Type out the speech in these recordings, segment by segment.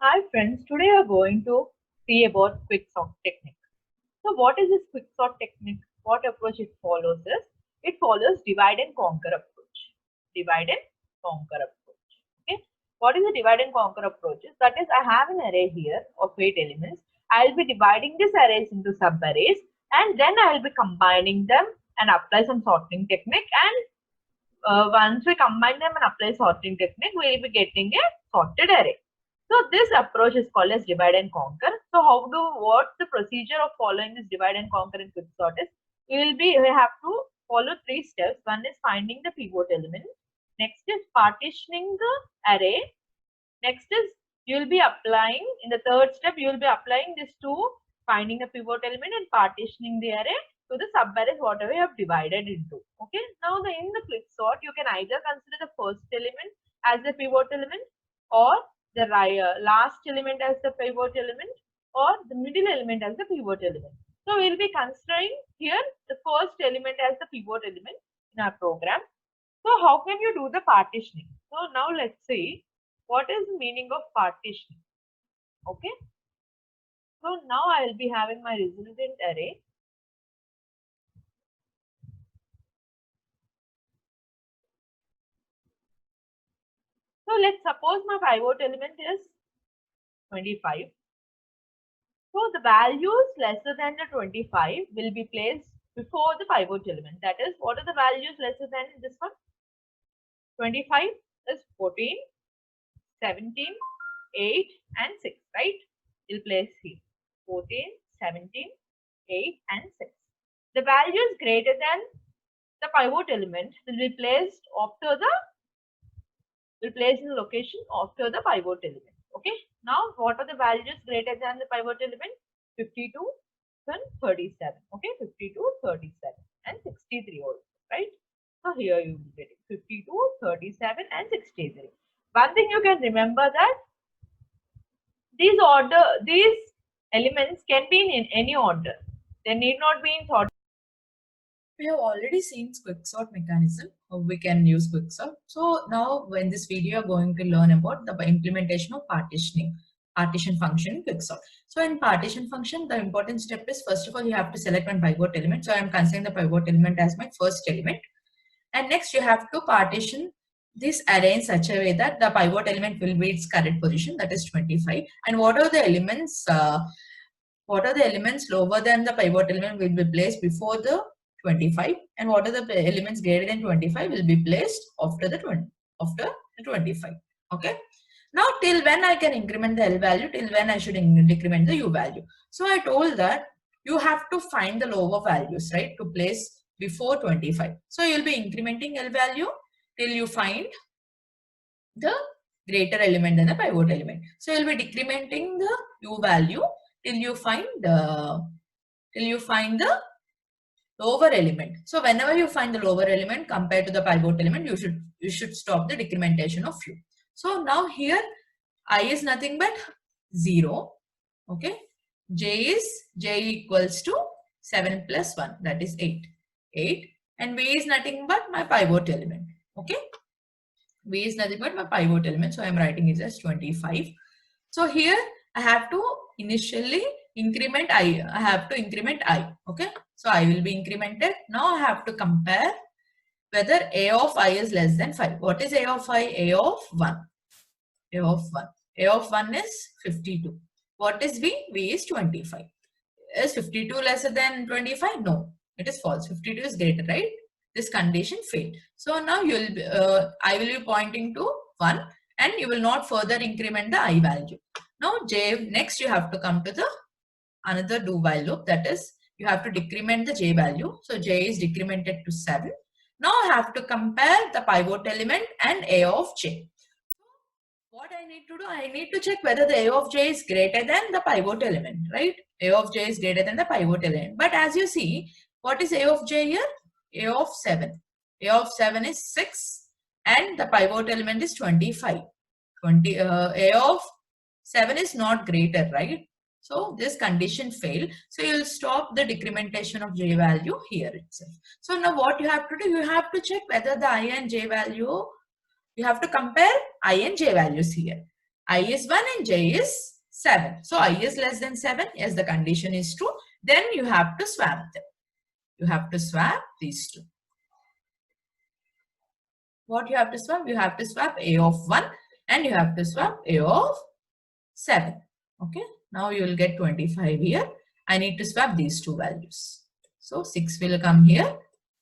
Hi friends, today we are going to see about QuickSort technique. So what is this QuickSort technique? What approach it follows is, it follows divide and conquer approach. Divide and conquer approach. Okay. What is the divide and conquer approach? That is, I have an array here of 8 elements. I'll be dividing these arrays into sub-arrays and then I'll be combining them and apply some sorting technique, and once we combine them and apply sorting technique, we will be getting a sorted array. So this approach is called as divide and conquer. So what's the procedure of following this divide and conquer in QuickSort is, we have to follow 3 steps. One is finding the pivot element. Next is partitioning the array. Next is you will be applying, in the third step, you will be applying this to finding a pivot element and partitioning the array to the sub-arrays whatever you have divided into. Okay. Now in the QuickSort, you can either consider the first element as the pivot element, or the last element as the pivot element, or the middle element as the pivot element. So we'll be considering here the first element as the pivot element in our program. So how can you do the partitioning? So now let's see what is the meaning of partitioning. Okay. So now I will be having my resultant array. So let's suppose my pivot element is 25. So the values lesser than the 25 will be placed before the pivot element. That is, what are the values lesser than this one? 25 is 14, 17, 8 and 6, right? We'll place here 14, 17, 8 and 6. The values greater than the pivot element will be placed after the in the location after the pivot element. Okay. Now what are the values greater than the pivot element? 52 and 37. Okay, 52, 37 and 63 also, right? So here you will be getting 52, 37 and 63. One thing you can remember that these elements can be in any order. They need not be in sort. We have already seen QuickSort mechanism, how we can use QuickSort. So now in this video, we are going to learn about the implementation of partition function in QuickSort. So in partition function, the important step is, first of all, you have to select one pivot element. So I am considering the pivot element as my first element. And next you have to partition this array in such a way that the pivot element will be its current position, that is 25. And what are the elements lower than the pivot element will be placed before the 25, and what are the elements greater than 25 will be placed after the 25. Okay. Now till when I can increment the L value, till when I should decrement the U value. So I told that you have to find the lower values, right, to place before 25. So you'll be incrementing L value till you find the greater element than the pivot element. So you'll be decrementing the U value till you find the lower element. So whenever you find the lower element compared to the pivot element, you should stop the decrementation of U. So now here I is nothing but 0. Okay. J equals to 7 plus 1, that is 8. And V is nothing but my pivot element. Okay. V is nothing but my pivot element. So I am writing it as 25. So here I have to initially increment I. I have to increment I. Okay. So I will be incremented. Now I have to compare whether A of I is less than 5. What is A of I? A of 1. A of 1. A of 1 is 52. What is V? V is 25. Is 52 lesser than 25? No, it is false. 52 is greater, right? This condition failed. So now I will be pointing to 1 and you will not further increment the I value. Now next you have to come to the another do while loop, that is you have to decrement the J value. So J is decremented to 7. Now I have to compare the pivot element and A of J. What I need to do, I need to check whether the A of J is greater than the pivot element, right? A of J is greater than the pivot element. But as you see, what is A of J here? A of 7. A of 7 is 6 and the pivot element is 25. A of 7 is not greater, right? So this condition failed. So you will stop the decrementation of J value here itself. So now what you have to do, you have to check whether the I and J value, you have to compare I and J values here. I is 1 and j is 7. So I is less than 7. Yes, the condition is true. Then you have to swap them. You have to swap these two. What you have to swap? You have to swap a of 1 and you have to swap a of 7. Okay. Now you will get 25 here. I need to swap these two values. So 6 will come here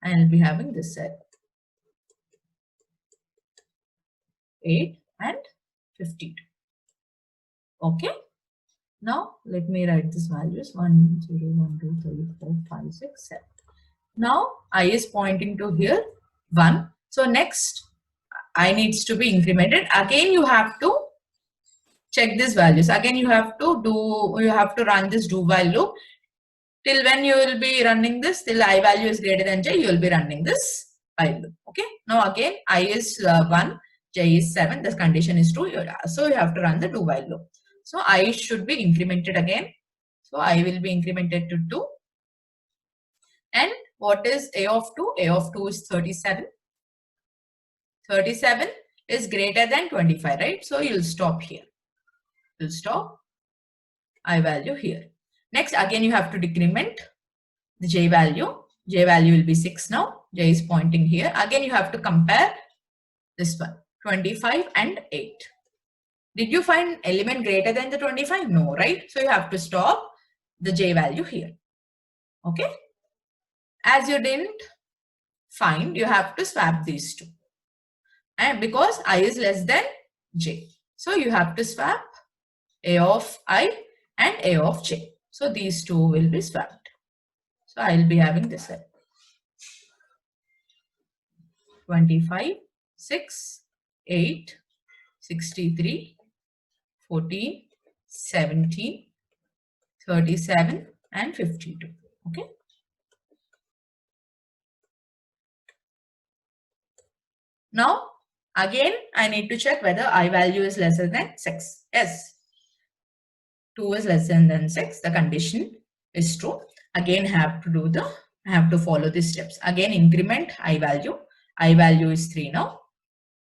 and I'll be having this set. 8 and 52. Okay. Now let me write these values 1, 0, 1, 2, 3, 4, 5, 6, 7. Now I is pointing to here 1. So next I needs to be incremented. Again you have to check these values. Again you have to run this do while loop. Till when you will be running this, till I value is greater than j, you will be running this while loop. Okay. Now again I is 1, j is 7, this condition is true. So you have to run the do while loop. So I should be incremented again. So I will be incremented to 2. And what is a of 2? A of 2 is 37. 37 is greater than 25, right? So you'll stop here. You'll stop I value here. Next, again, you have to decrement the j value. J value will be 6 now. J is pointing here. Again, you have to compare this one, 25 and 8. Did you find element greater than the 25? No, right? So you have to stop the j value here. Okay. As you didn't find, you have to swap these two. And because I is less than j. So you have to swap a of I and a of j. So these two will be swapped. So I will be having this set. 25, 6, 8, 63, 14, 17, 37 and 52. Okay. Now again I need to check whether I value is lesser than 6. Yes. 2 is less than 6. The condition is true. Again I have to follow these steps. Again increment I value. I value is 3 now.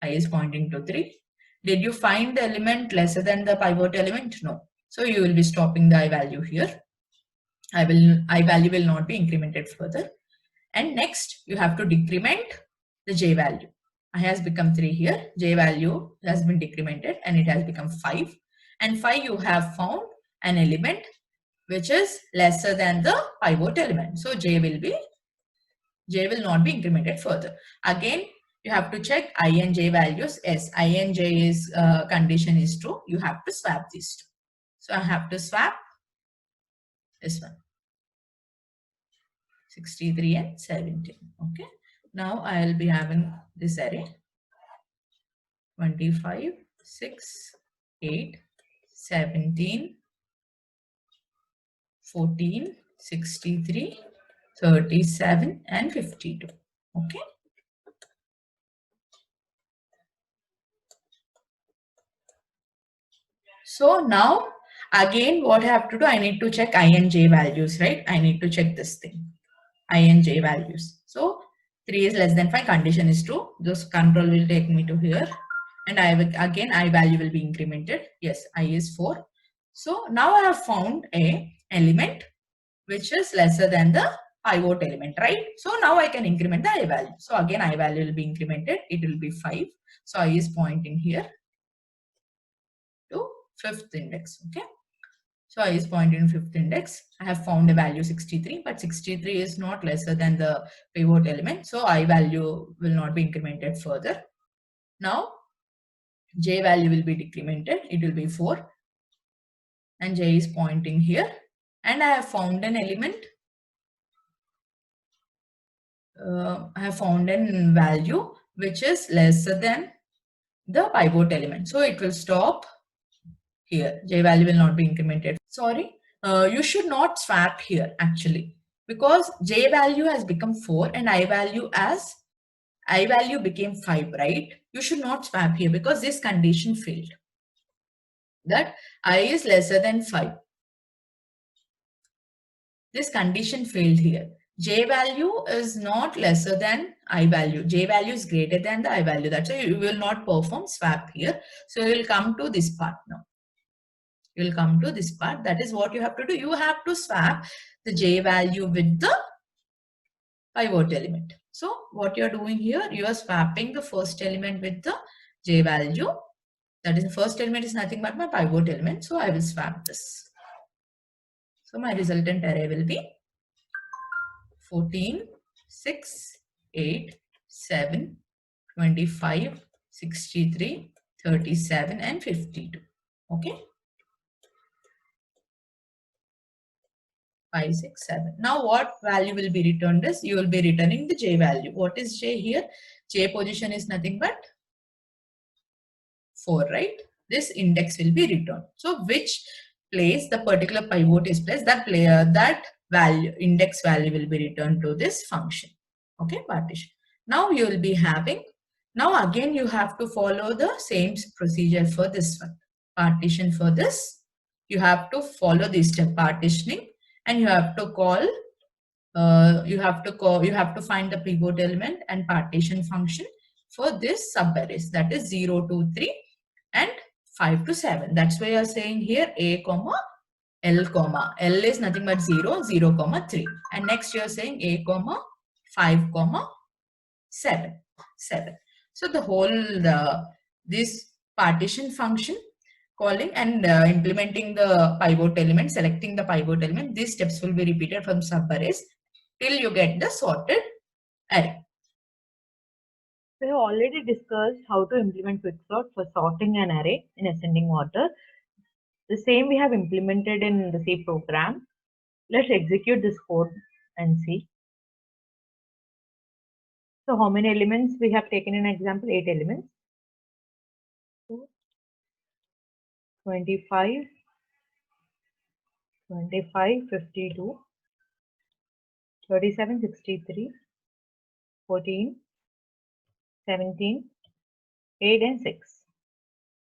I is pointing to 3. Did you find the element lesser than the pivot element? No. So you will be stopping the I value here. I value will not be incremented further. And next you have to decrement the j value. I has become 3 here. J value has been decremented and it has become 5. And 5 you have found an element which is lesser than the pivot element. So j will not be incremented further. Again, you have to check I and j values. Yes, I and j is condition is true. You have to swap these two. So I have to swap this one. 63 and 17. Okay. Now I will be having this array. 25, 6, 8, 17, 14, 63, 37 and 52. Okay. So now again what I have to do, I need to check I and j values, right? I need to check this thing, I and j values. So 3 is less than 5, condition is true. This control will take me to here. And again I value will be incremented. Yes, I is 4. So now I have found a element which is lesser than the pivot element, right? So now I can increment the I value. So again I value will be incremented. It will be 5. So I is pointing here to 5th index. Okay. So I is pointing to 5th index. I have found a value 63, but 63 is not lesser than the pivot element. So I value will not be incremented further. Now j value will be decremented. It will be 4. And j is pointing here. And I have found an element. I have found a value which is lesser than the pivot element. So it will stop here. J value will not be incremented. Sorry, you should not swap here actually, because j value has become 4 and I value became 5, right? You should not swap here because this condition failed. That I is lesser than 5. This condition failed here. J value is not lesser than I value. J value is greater than the I value. That's why you will not perform swap here. So you will come to this part now. You will come to this part. That is what you have to do. You have to swap the J value with the pivot element. So what you are doing here, you are swapping the first element with the J value. That is, the first element is nothing but my pivot element. So I will swap this. So my resultant array will be 14, 6, 8, 7, 25, 63, 37, and 52. Okay. 5, 6, 7. Now what value will be returned is, you will be returning the J value. What is J here? J position is nothing but 4, right? This index will be returned. So which place the particular pivot is placed, that value, index value will be returned to this function. Okay, partition. Now you will be having, now again you have to follow the same procedure for this one. Partition for this, you have to follow this step, partitioning, and you have to call, you have to find the pivot element and partition function for this subarrays, that is 0, 2, 3 and 5 to 7. That's why you are saying here A comma L comma. L is nothing but 0, 0 comma 3. And next you are saying A comma 5 comma 7. 7. So the whole, this partition function, calling and implementing the pivot element, selecting the pivot element, these steps will be repeated from subarrays till you get the sorted array. We have already discussed how to implement QuickSort for sorting an array in ascending order. The same we have implemented in the C program. Let's execute this code and see. So how many elements we have taken in example? 8 elements. 25, 25, 52, 37, 63, 14, 17, 8 and 6.